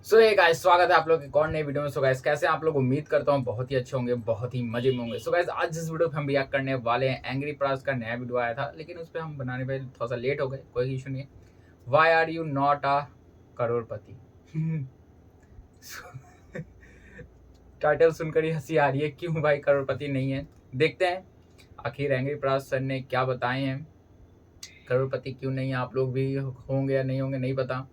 सो ये गाइस स्वागत है आप लोग एक और नई वीडियो में। सो गाइस कैसे हैं आप लोग? उम्मीद करता हूँ बहुत ही अच्छे होंगे, बहुत ही मजे में होंगे। सो गाइस आज जिस वीडियो पे हम रिएक्ट करने वाले हैं, एंग्री प्राउस का नया वीडियो आया था, लेकिन उस पर हम बनाने पे थोड़ा सा लेट हो गए, कोई इशू नहीं है। Why are you not a करोड़पति? टाइटल सुनकर ही हंसी आ रही है, क्यों भाई करोड़पति नहीं है? देखते हैं आखिर एंग्री प्राउस सर ने क्या बताए हैं, करोड़पति क्यों नहीं है। आप लोग भी होंगे या नहीं होंगे नहीं पता,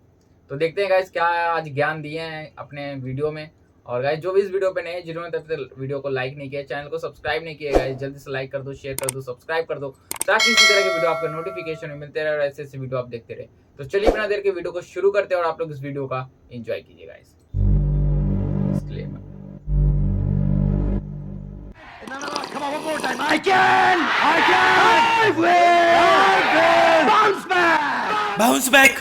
तो देखते हैं गाइस क्या आज ज्ञान दिए हैं अपने वीडियो में। और गाइस जो भी इस वीडियो पे नए हैं, जिन्होंने तब तक वीडियो को लाइक नहीं किया, चैनल को सब्सक्राइब नहीं किया गाइस, जल्दी से लाइक कर दो, शेयर कर दो, सब्सक्राइब कर दो, ताकि इसी तरह के वीडियो आपको नोटिफिकेशन में मिलते रहे और ऐसे ऐसे वीडियो आप देखते रहे। तो चलिए बिना देर के वीडियो को शुरू करते हैं और आप लोग इस वीडियो का एंजॉय कीजिए गाइस। Bounce back.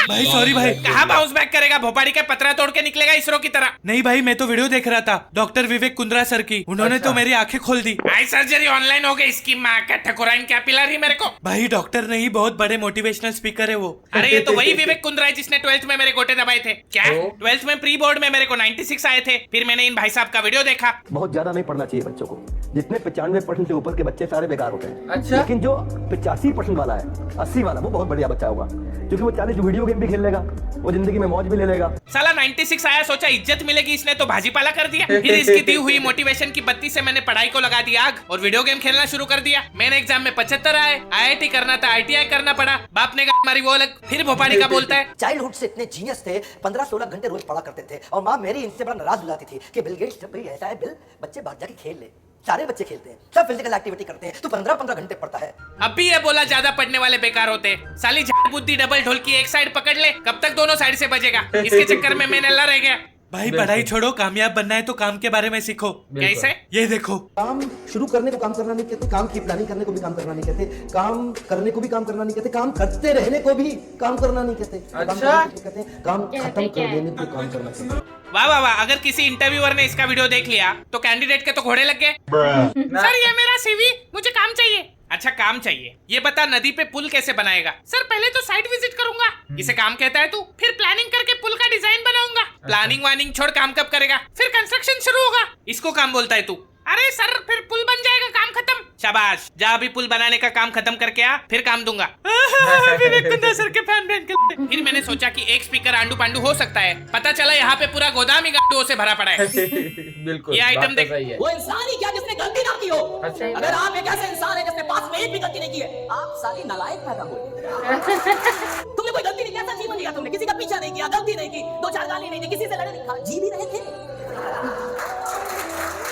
भाई सॉरी भाई। कहाँ बाउंस बैक करेगा? भोपाड़ी का पतरा तोड़ के निकलेगा इसरो की तरह। नहीं भाई, मैं तो वीडियो देख रहा था डॉक्टर विवेक कुंद्रा सर की, उन्होंने अच्छा। तो मेरी आंखें खोल दी। आई सर्जरी ऑनलाइन हो गई। इसकी माँ का ठकुराइन क्या पिला रही मेरे को? भाई डॉक्टर नहीं, बहुत बड़े मोटिवेशनल स्पीकर है वो। अरे ये तो वही विवेक कुंद्रा है जिसने 12th में मेरे गोटे दबाए थे। क्या ओ। 12th में प्री बोर्ड में मेरे को 96 आए थे। फिर मैंने इन भाई साहब का वीडियो देखा। बहुत ज्यादा नहीं पढ़ना चाहिए बच्चों को। जितने 95% से ऊपर के बच्चे सारे बेकार होते हैं। अच्छा। लेकिन जो 85% वाला है, 80 वाला, वो बहुत बढ़िया बच्चा होगा, क्योंकि वो 40 वीडियो गेम भी खेल लेगा, वो जिंदगी में मौज भी ले लेगा। साला 96 आया, सोचा इज्जत मिलेगी, इसने तो भाजीपाला कर दिया। फिर इसकी दी हुई मोटिवेशन की बत्ती से मैंने पढ़ाई को लगा दिया आग और वीडियो गेम खेलना शुरू कर दिया। मैंने एग्जाम में 75 आए, IIT करना था, ITI करना पड़ा। बाप ने मारी वो अलग। फिर भोपाड़ी का बोलता है चाइल्डहुड से इतने जीनियस थे, 15-16 घंटे रोज पढ़ा करते थे, और माँ मेरी इनसे बड़ा नाराज हो जाती थी कि बिल गेट्स जब भी ऐसा है, बिल बच्चे बाहर जाके खेल ले। सारे बच्चे खेलते हैं, सब फिजिकल एक्टिविटी करते हैं, तो 15-15 घंटे पढ़ता है। अब भी ये बोला ज्यादा पढ़ने वाले बेकार होते हैं। साली झाड़ बुद्धि डबल ढोलकी एक साइड पकड़ ले, कब तक दोनों साइड से बजेगा? इसके चक्कर में मैं नल्ला रह गया। भाई पढ़ाई छोड़ो, कामयाब बनना है तो काम के बारे में सीखो। कैसे? ये देखो, काम शुरू करने को काम करना नहीं कहते, काम की प्लानिंग करने को भी काम करना नहीं कहते, काम करने को भी काम करना नहीं कहते, काम करते रहने को भी काम करना नहीं कहते। काम अच्छा। करने को कहते हैं, काम खत्म कर देने को काम करना कहते हैं। वाह वाह वाह। अगर किसी इंटरव्यूअर ने इसका वीडियो देख लिया तो कैंडिडेट के तो घोड़े लग गए। सर ये मेरा CV, मुझे काम चाहिए। अच्छा काम चाहिए, ये बता नदी पे पुल कैसे बनाएगा? सर पहले तो साइट विजिट करूंगा। इसे काम कहता है तू? फिर प्लानिंग करके पुल का डिजाइन बनाऊंगा। प्लानिंग वानिंग छोड़, काम कब करेगा? फिर कंस्ट्रक्शन शुरू होगा, इसको काम बोलता है तू? अरे सर फिर पुल बन जाएगा, काम खत्म। शाबाश, जा अभी पुल बनाने का काम खत्म करके आ, फिर काम दूंगा। विवेक कुंद्रा सर के फैन बन के। फिर मैंने सोचा कि एक स्पीकर आंडू पांडू हो सकता है। पता चला यहाँ पे पूरा गोदाम ही गांडुओं से भरा पड़ा है। बिल्कुल ये आइटम बात तो देख। सही है। वो इंसान ही क्या जिसने गलती ना की हो। अच्छा। अगर आप एक ऐसे इंसान है जिसने पास में एक भी गलती नहीं की है, आप साली नालायक पैदा हुए। तुमने कोई गलती नहीं किया, जीवन लिया तुमने, किसी का पीछा नहीं किया, गलती नहीं की, 2-4 गाली नहीं दी, किसी से लड़े नहीं, खा जी भी रहे थे।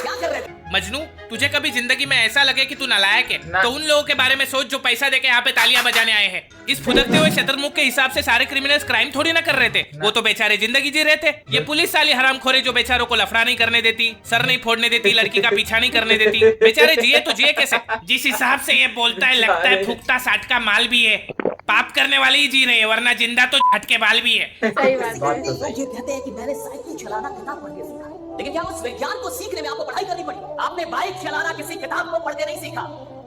क्या कर रहे थे? मजनू, तुझे कभी जिंदगी में ऐसा लगे कि तू नालायक है ना। तो उन लोगों के बारे में सोच जो पैसा देके यहाँ पे तालियां बजाने आए हैं। इस फुदकते हुए शतरमुख के हिसाब से सारे क्रिमिनल्स क्राइम थोड़ी ना कर रहे थे, वो तो बेचारे जिंदगी जी रहे थे। ये पुलिस साली हरामखोरे जो बेचारों को लफड़ा नहीं करने देती, सर नहीं फोड़ने देती, लड़की का पीछा नहीं करने देती। बेचारे जिए तो जिए कैसे? जिस हिसाब से ये बोलता है लगता है फूकता साठ का माल भी है। पाप करने वाले ही जी रहे हैं, वरना जिंदा तो झटके बाल भी है। बात तो वो सही। ये कहते हैं कि मैंने साइकिल चलाना किताब पढ़ के सीखा, लेकिन क्या उस विज्ञान को सीखने में आपको पढ़ाई करनी पड़ी? आपने बाइक चलाना किसी किताब को पढ़ के नहीं सीखा,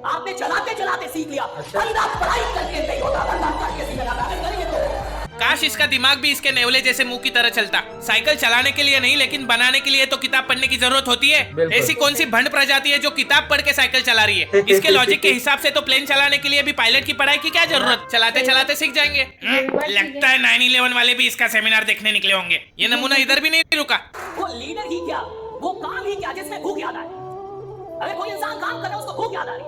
आपने चलाते चलाते सीख लिया। बंदा पढ़ाई करके नहीं होता, बंदा करके सीखा। करिए तो काश इसका दिमाग भी इसके नेवले जैसे मुंह की तरह चलता। साइकिल चलाने के लिए नहीं, लेकिन बनाने के लिए तो किताब पढ़ने की जरूरत होती है। बिल्कुल। ऐसी कौन सी भंड प्रजाति है जो किताब पढ़ के साइकिल चला रही है? इसके लॉजिक के हिसाब से तो प्लेन चलाने के लिए भी पायलट की पढ़ाई की क्या जरूरत? चलाते चलाते सीख जाएंगे। लगता है 9/11 वाले भी इसका सेमिनार देखने निकले होंगे। ये नमूना इधर भी नहीं रुका। वो लीडर ही क्या, वो काम ही क्या जिसमें भूख याद आए। अगर कोई इंसान काम कर रहा है उसको भूख याद आ रही,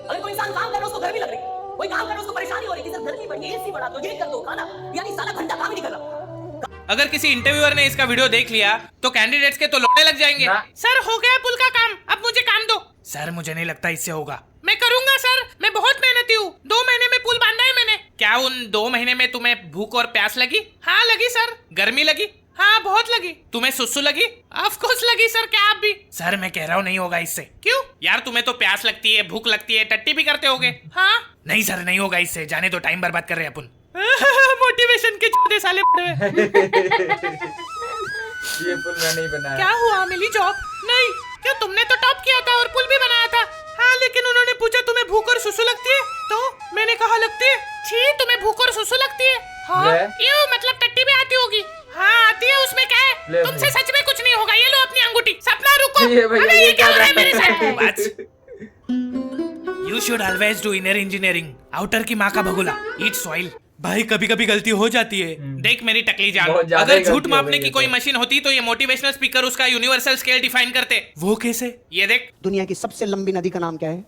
अगर कोई इंसान काम कर रहा है उसको गर्मी लग रही, कोई काम कर रहा है उसको परेशानी हो रही है, गर्मी बढ़ी, AC बढ़ा दो, ये कर दो, खाना, यानी साला घंटा काम ही नहीं कर रहा। अगर किसी इंटरव्यूअर ने इसका वीडियो देख लिया तो कैंडिडेट्स के तो लोड़े लग जाएंगे। ना। सर हो गया पुल का काम, अब मुझे काम दो। सर मुझे नहीं लगता इससे होगा। मैं करूंगा सर, मैं बहुत मेहनती हूँ। 2 महीने में पुल बांधा है मैंने। क्या उन 2 महीने में तुम्हें भूख और प्यास लगी? हाँ लगी सर। गर्मी लगी? हाँ बहुत लगी। तुम्हें सुसु लगी? ऑफ कोर्स लगी सर। क्या आप भी? सर मैं कह रहा हूँ नहीं होगा इससे। क्यों? यार तुम्हें तो प्यास लगती है, भूख लगती है, टट्टी भी करते होगे। हाँ नहीं सर नहीं होगा इससे, जाने दो, टाइम बर्बाद कर रहे हैं अपन। मोटिवेशन के चौथे साले पड़े। ये पुल मैं नहीं बनाया। क्या हुआ, मिली जॉब? नहीं। क्यों, तुमने तो टॉप किया था और पुल भी बनाया था। हाँ लेकिन उन्होंने पूछा तुम्हें भूख और सुसु लगती है, तो मैंने कहा लगती है। छी, तुम्हें भूख और सुसु लगती है? हाँ। ले। यूं मतलब टट्टी ये भैया अबे ये क्या हो रहा है मेरे क्या साथ? You should always do inner engineering. Outer की माँ का भगोला. Eat soil. भाई कभी कभी गलती हो जाती है। देख मेरी टकली जान, बहुत ज्यादा ही अगर झूठ गलती हो मापने गई की है कोई तो। मशीन होती तो ये मोटिवेशनल स्पीकर उसका यूनिवर्सल स्केल डिफाइन करते। वो कैसे? ये देख, दुनिया की सबसे लंबी नदी का नाम क्या है?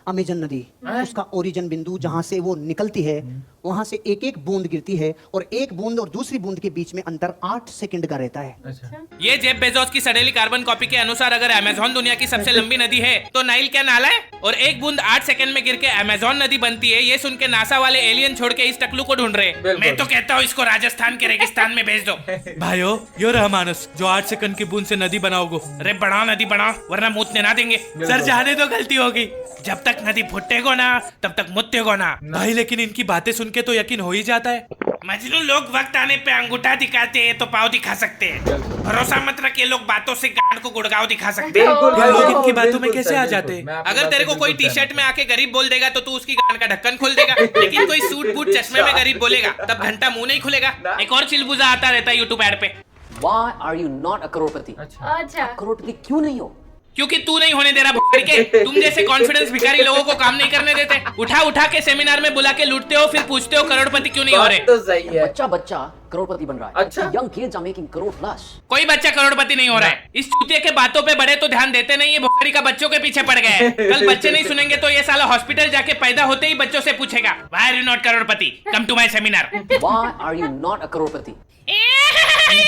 अमेजन नदी। उसका ओरिजिन बिंदु जहां से वो निकलती है वहां से एक एक बूंद गिरती है और एक बूंद और दूसरी बूंद के बीच में अंतर 8 सेकंड का रहता है। अच्छा ये जेफ बेजोस की सड़ेली कार्बन कॉपी के अनुसार अगर अमेजोन दुनिया की सबसे लंबी नदी है तो नाइल क्या नाला है? और एक बूंद 8 सेकंड में गिर के अमेजोन नदी बनती है। ये सुन के नासा वाले एलियन छोड़ के इस टकलू को ढूंढ रहे। बिल्कुल। मैं तो कहता हूँ इसको राजस्थान के रेगिस्तान में भेज दो। भाइयों यो रहा मानस जो 8 सेकंड की बूंद से नदी बनाओगे। अरे बढ़ाओ नदी बढ़ाओ, वरना मूतने ना देंगे। सर जाने तो गलती होगी। जब तक नदी फुटेगो ना तब तक मुतेगो ना। भाई लेकिन इनकी बातें सुन के तो यकीन हो ही जाता है। मजनू लोग वक्त आने पे अंगूठा दिखाते हैं तो पाँव दिखा सकते हैं। भरोसा मत रख, ये लोग बातों से गांड को गुड़गांव दिखा सकते हैं। बिल्कुल फिर लोग बिल्कुल, इनकी बातों में बिल्कुल कैसे सर, आ बिल्कुल। जाते? मैं आपकी अगर बात तेरे से को कोई बिल्कुल टी शर्ट सहमत में आके गरीब बोल देगा तो तू उसकी गांड का ढक्कन खोल देगा, लेकिन कोई सूट बूट चश्मे में गरीब बोलेगा तब घंटा मुंह नहीं खुलेगा। एक और चिलबुजा आता रहता है यूट्यूब एड पे। Why are you not a करोड़पति? अच्छा अच्छा करोड़पति क्यों नहीं हो? क्योंकि तू नहीं होने दे रहा भिखारी के। तुम जैसे कॉन्फिडेंस भिखारी लोगों को काम नहीं करने देते। उठा उठा के सेमिनार में बुला के लूटते हो, फिर पूछते हो करोड़पति क्यों नहीं हो रहे। बात तो सही है। बच्चा बच्चा करोड़पति बन रहा है। अच्छा। Young kids are making crore plus. कोई बच्चा करोड़पति नहीं हो रहा है। इस चूतिए के बातों पे बड़े तो ध्यान देते नहीं है, भिखारी का बच्चों के पीछे पड़ गए हैं। कल बच्चे नहीं सुनेंगे तो ये साला हॉस्पिटल जाके पैदा होते ही बच्चों से पूछेगा, Why are you not Crorepati? Come to my seminar. Why are you not a Crorepati?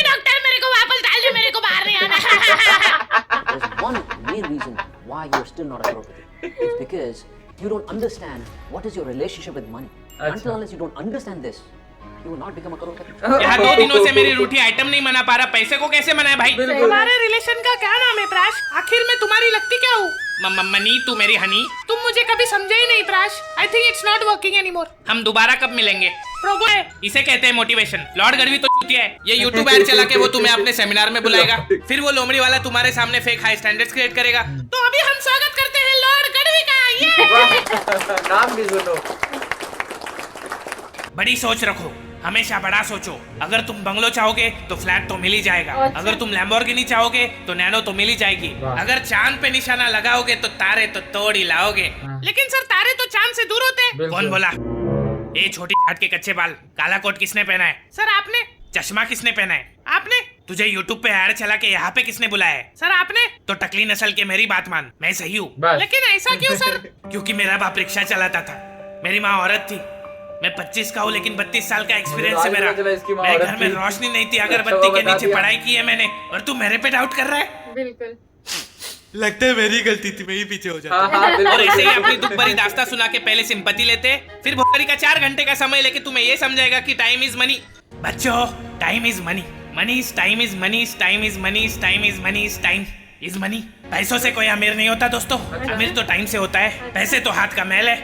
Doctor मेरे को वापस डाल दे, मेरे को बाहर नहीं आना। There's one main reason why you're still not a Crorepati. It's because you don't understand what is your relationship with money. Until unless you don't understand this, you will not become a करोड़पति. यहाँ 2 दिनों से मेरी रूठी item नहीं मना पा रहा, पैसे को कैसे मनाए भाई? बिल्कुल। हमारे रिलेशन का क्या नाम है प्राश? आखिर में तुम्हारी लगती क्या हूँ? मनी तू मेरी हनी। तुम मुझे कभी समझे ही नहीं प्राश। I think it's not working anymore. हम दोबारा कब मिलेंगे? प्रोबो है, इसे कहते हैं मोटिवेशन। लॉर्ड गढ़वी तो चूतिया है। ये यूट्यूब ऐड चला के वो तुम्हें अपने सेमिनार में बुलाएगा, फिर वो लोमड़ी वाला तुम्हारे सामने फेक हाई स्टैंडर्ड्स क्रिएट करेगा। तो अभी हम स्वागत करते हैं लॉर्ड गढ़वी का। ये नाम भी सुनो। बड़ी सोच रखो, हमेशा बड़ा सोचो। अगर तुम बंगलो चाहोगे तो फ्लैट तो मिल ही जाएगा। अच्छा। अगर तुम लैम्बोर्गिनी चाहोगे तो नैनो तो मिल ही जाएगी। वाह। अगर चांद पे निशाना लगाओगे तो तारे तो तोड़ ही लाओगे। लेकिन सर तारे तो चांद से दूर होते हैं। बिल्कुल। कौन बोला? ये छोटी घाट के कच्चे बाल, काला कोट किसने पहना है? सर आपने। चश्मा किसने पहना है? आपने। तुझे यूट्यूब पे ऐड चला के यहाँ पे किसने बुलाया है? सर आपने। तो टकली नस्ल के मेरी बात मान, मैं सही हूँ। बस। लेकिन ऐसा क्यों सर? क्योंकि मेरा बाप रिक्शा चलाता था, मेरी माँ औरत थी, मैं 25 का हूँ लेकिन 32 साल का एक्सपीरियंस है मेरा। मुझे तो आज पता चला इसकी माँ मेरे औरत घर में थी। रोशनी नहीं थी, अच्छा, अगरबत्ती वो के बता नीचे दिया। पढ़ाई की है मैंने, और तू मेरे पे डाउट कर रहा है। बिल्कुल। लगता है मेरी गलती थी, मैं ही पीछे हो जाता। हाँ हाँ और बिल्कुल। ऐसे ही अपनी दुख भरी दास्तां सुना के पहले सिंपैथी लेते, फिर भोकरी का 4 घंटे का समय लेके तुम्हें ये समझाएगा कि टाइम इज मनी। बच्चों, time is money, money is time is money, time is money, time is money, time is money. पैसों से कोई अमीर नहीं होता दोस्तों, अमीर तो टाइम से होता है। पैसे तो हाथ का मैल है।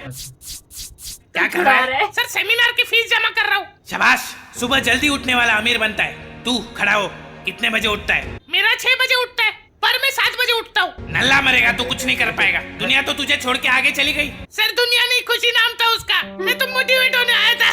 क्या कर रहा है? सर सेमिनार की फीस जमा कर रहा हूँ। शाबाश, सुबह जल्दी उठने वाला अमीर बनता है। तू खड़ा हो, कितने बजे उठता है? मेरा 6 बजे उठता है, पर मैं 7 बजे उठता हूँ। नल्ला मरेगा, तू कुछ नहीं कर पाएगा। दुनिया तो तुझे छोड़ के आगे चली गई। सर दुनिया नहीं, खुशी नाम था उसका। मैं तो मोटिवेट होने आया था।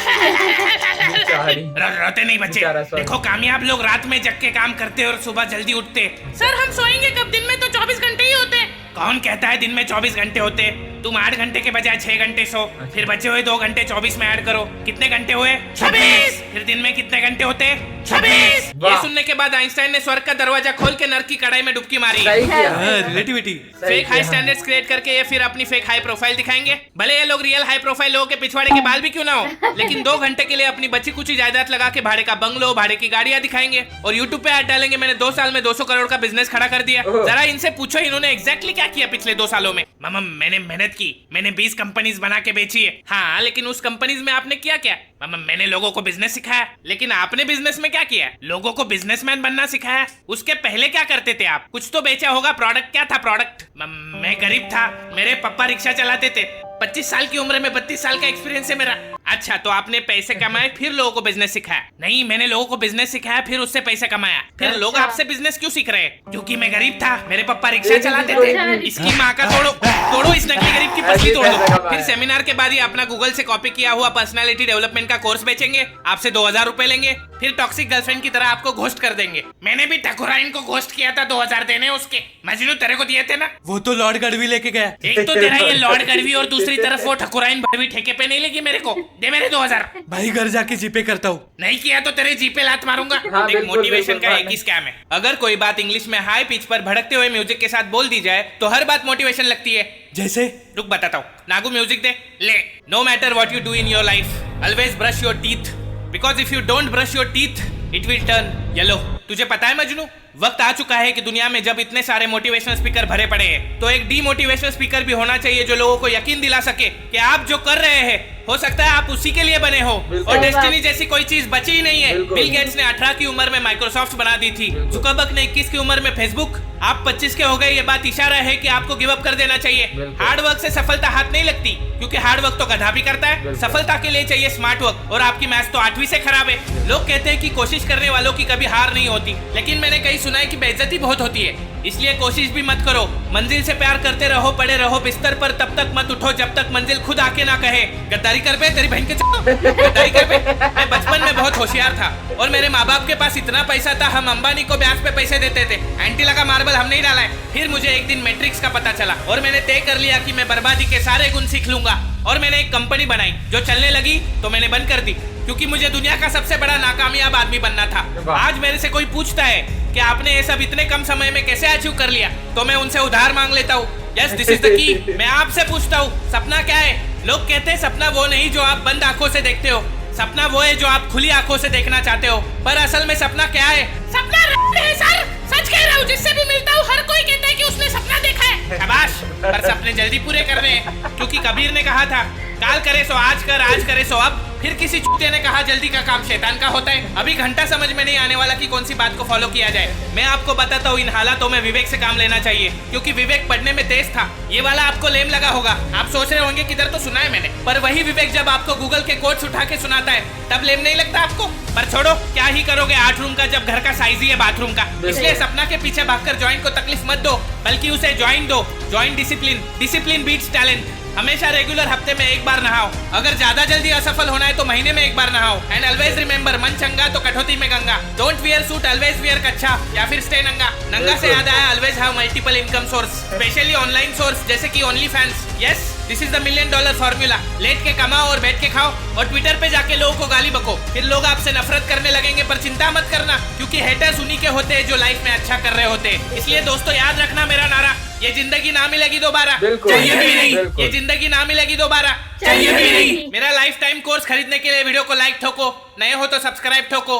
रोते नहीं बच्चे। बेचारा सर। देखो कामयाब लोग रात में जग के काम करते और सुबह जल्दी उठते। सर हम सोएंगे कब? दिन में तो 24 घंटे ही होते। कौन कहता है दिन में 24 घंटे होते? तुम 8 घंटे के बजाय 6 घंटे सो, फिर बचे हुए 2 घंटे 24 में ऐड करो, कितने घंटे हुए? 26। फिर दिन में कितने घंटे होते? 26। ये वाह। सुनने के बाद आइंस्टाइन ने स्वर्ग का दरवाजा खोल के नर्क की कढ़ाई में डुबकी मारी। सही किया। Relativity. Fake high standards create करके ये फिर अपनी फेक हाई प्रोफाइल दिखाएंगे। भले ये लोग रियल हाई प्रोफाइल लोगों के पिछवाड़े के बाल भी क्यों ना हो, लेकिन 2 घंटे के लिए अपनी बची कुछ जायदाद लगा के भाड़े का बंगलो, भाड़े की गाड़ियां दिखाएंगे और यूट्यूब पे ऐड डालेंगे। मैंने 2 साल में 200 करोड़ का बिजनेस खड़ा कर दिया। जरा इनसे पूछो इन्होंने एग्जैक्टली क्या किया पिछले 2 सालों में। मामा मैंने मेहनत की, मैंने 20 कंपनीज बना के बेची है। हाँ, लेकिन उस कंपनीज में आपने किया क्या? मामा मैंने लोगों को बिजनेस सिखाया। लेकिन आपने बिजनेस में क्या किया? लोगों को बिजनेसमैन बनना सिखाया। उसके पहले क्या करते थे आप? कुछ तो बेचा होगा। प्रोडक्ट क्या था? प्रोडक्ट। मैं गरीब था, मेरे पापा रिक्शा चलाते थे। 25 साल की उम्र में 32 साल का एक्सपीरियंस है मेरा। अच्छा, तो आपने पैसे कमाए फिर लोगों को बिजनेस सिखाया? नहीं, मैंने लोगों को बिजनेस सिखाया फिर उससे पैसे कमाया। फिर लोग आपसे बिजनेस क्यों सीख रहे हैं? क्योंकि मैं गरीब था, मेरे पापा रिक्शा चलाते थे। इसकी माँ का तोड़ो इस नकली गरीब की पसली तोड़ दो। फिर सेमिनार के बाद ही अपना गूगल से कॉपी किया हुआ पर्सनालिटी डेवलपमेंट का कोर्स बेचेंगे, आपसे 2000 रुपए लेंगे, फिर टॉक्सिक गर्लफ्रेंड की तरह आपको घोस्ट कर देंगे। मैंने भी ठकुराइन को घोस्ट किया था, 2000 देने उसके। मजनू तेरे को दिए थे ना? वो तो लॉर्ड गढ़वी लेके गया। एक तो तेरा ये लॉर्ड गढ़वी और दूसरी तरफ वो ठकुराइन भी ठेके पे नहीं लेगी मेरे को। दे मेरे 2000। भाई घर जाके जीपे करता हूँ। नहीं किया तो तेरे जीपे लात मारूंगा। हाँ, देख, बिल्कुल, मोटिवेशन बिल्कुल, का एक ही स्कैम है। अगर कोई बात इंग्लिश में हाई पिच पर भड़कते हुए म्यूजिक के साथ बोल दी जाए तो हर बात मोटिवेशन लगती है। जैसे? रुक बताता हूँ। नागू म्यूजिक दे। ले। No matter what you do in your life, always brush your teeth, because if you don't brush your teeth it will turn yellow. तुझे पता है मजनू, वक्त आ चुका है कि दुनिया में जब इतने सारे मोटिवेशनल स्पीकर भरे पड़े हैं तो एक डीमोटिवेशनल स्पीकर भी होना चाहिए जो लोगों को यकीन दिला सके कि आप जो कर रहे हैं हो सकता है आप उसी के लिए बने हो और डेस्टिनी जैसी कोई चीज बची ही नहीं है। बिल गेट्स ने 18 की उम्र में माइक्रोसॉफ्ट बना दी थी, जुकरबर्ग ने 21 की उम्र में फेसबुक। आप 25 के हो गए, ये बात इशारा है कि आपको गिव अप कर देना चाहिए। हार्ड वर्क से सफलता हाथ नहीं लगती, क्योंकि हार्ड वर्क तो गधा भी करता है। सफलता के लिए चाहिए स्मार्ट वर्क, और आपकी मैथ्स तो 8वीं से खराब है। लोग कहते हैं कि कोशिश करने वालों की कभी हार नहीं होती, लेकिन मैंने कहीं सुना है कि बेइज्जती बहुत होती है, इसलिए कोशिश भी मत करो। मंजिल से प्यार करते रहो, पड़े रहो बिस्तर पर, तब तक मत उठो जब तक मंजिल खुद आके ना कहे गद्दारी कर पे तेरी बहन के गद्दारी कर पे। मैं बचपन में बहुत होशियार था और मेरे माँ बाप के पास इतना पैसा था, हम अंबानी को ब्याज पे पैसे देते थे। एंटी लगा मार्बल हम नहीं डाला है। फिर मुझे एक दिन मैट्रिक्स का पता चला और मैंने तय कर लिया कि मैं बर्बादी के सारे गुण सीख लूंगा, और मैंने एक कंपनी बनाई जो चलने लगी तो मैंने बंद कर दी, क्योंकि मुझे दुनिया का सबसे बड़ा नाकामयाब आदमी बनना था। आज मेरे से कोई पूछता है कि आपने ये सब इतने कम समय में कैसे अचीव कर लिया, तो मैं उनसे उधार मांग लेता हूँ। Yes, this is the key. मैं आपसे पूछता हूँ, सपना क्या है? लोग कहते हैं सपना वो नहीं जो आप बंद आंखों से देखते हो, सपना वो है जो आप खुली आंखों से देखना चाहते हो। पर असल में सपना क्या है? सपना है सर, सच कह रहा हूँ। जिससे भी मिलता हूँ हर कोई कहता है कि उसने सपना देखा है। शाबाश, पर सपने जल्दी पूरे करने हैं, क्योंकि कबीर ने कहा था काल करे सो आज कर, आज करे सो अब। फिर किसी चूते ने कहा जल्दी का काम शैतान का होता है। अभी घंटा समझ में नहीं आने वाला कि कौन सी बात को फॉलो किया जाए। मैं आपको बताता हूँ, इन हालातों में विवेक से काम लेना चाहिए, क्योंकि विवेक पढ़ने में तेज था। ये वाला आपको लेम लगा होगा, आप सोच रहे होंगे किधर तो सुना है मैंने, पर वही विवेक जब आपको गूगल के कोड्स उठा के सुनाता है तब लेम नहीं लगता आपको। पर छोड़ो, क्या ही करोगे 8 रूम का जब घर का साइज ही है बाथरूम का। इसलिए सपना के पीछे भागकर जॉइंट को तकलीफ मत दो, बल्कि उसे ज्वाइन दो। Join discipline, discipline beats talent. हमेशा रेगुलर हफ्ते में एक बार नहाओ। अगर ज्यादा जल्दी असफल होना है तो महीने में एक बार नहाओ। एंड ऑलवेज रिमेंबर, मन चंगा तो कठौती में Ganga. Don't wear suit, always wear कच्छा, या फिर स्टे नंगा। नंगा से याद आया, always have multiple income source, specially online source जैसे कि only fans. Yes, this is the $1 million formula. लेट के कमाओ और बैठ के खाओ, और ट्विटर पे जाके लोगों को गाली बको। फिर लोग आपसे नफरत करने लगेंगे, पर चिंता मत करना, क्योंकि हेटर्स उन्हीं के होते हैं जो लाइफ में अच्छा कर रहे होते हैं। इसलिए दोस्तों याद रखना मेरा नारा, ये जिंदगी ना मिलेगी दोबारा, चाहिए भी नहीं। ये जिंदगी ना मिलेगी दोबारा, चाहिए भी नहीं। मेरा लाइफ टाइम कोर्स खरीदने के लिए वीडियो को लाइक ठोको, नए हो तो सब्सक्राइब ठोको,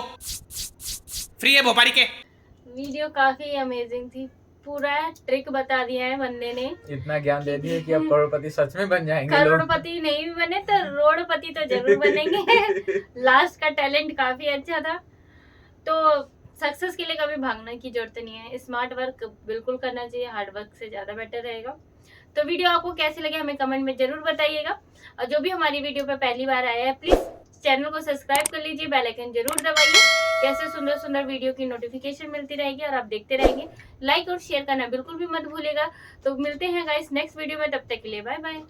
फ्री है भोपाड़ी के। वीडियो काफी अमेजिंग थी, पूरा ट्रिक बता दिया है बंदे ने। इतना ज्ञान दे दिया कि अब करोड़पति सच में बन जाएंगे। करोड़पति नहीं भी बने तो रोडपति तो जरूर बनेंगे। लास्ट का टैलेंट काफी अच्छा था। तो सक्सेस के लिए कभी भागने की जरूरत नहीं है, स्मार्ट वर्क बिल्कुल करना चाहिए, हार्ड वर्क से ज़्यादा बेटर रहेगा। तो वीडियो आपको कैसे लगे हमें कमेंट में जरूर बताइएगा, और जो भी हमारी वीडियो पे पहली बार आया है प्लीज़ चैनल को सब्सक्राइब कर लीजिए, बेल आइकन जरूर दबाइए, कैसे सुंदर सुंदर वीडियो की नोटिफिकेशन मिलती रहेगी और आप देखते रहेंगे। लाइक और शेयर करना बिल्कुल भी मत भूलिएगा। तो मिलते हैं गाइस नेक्स्ट वीडियो में, तब तक के लिए बाय बाय।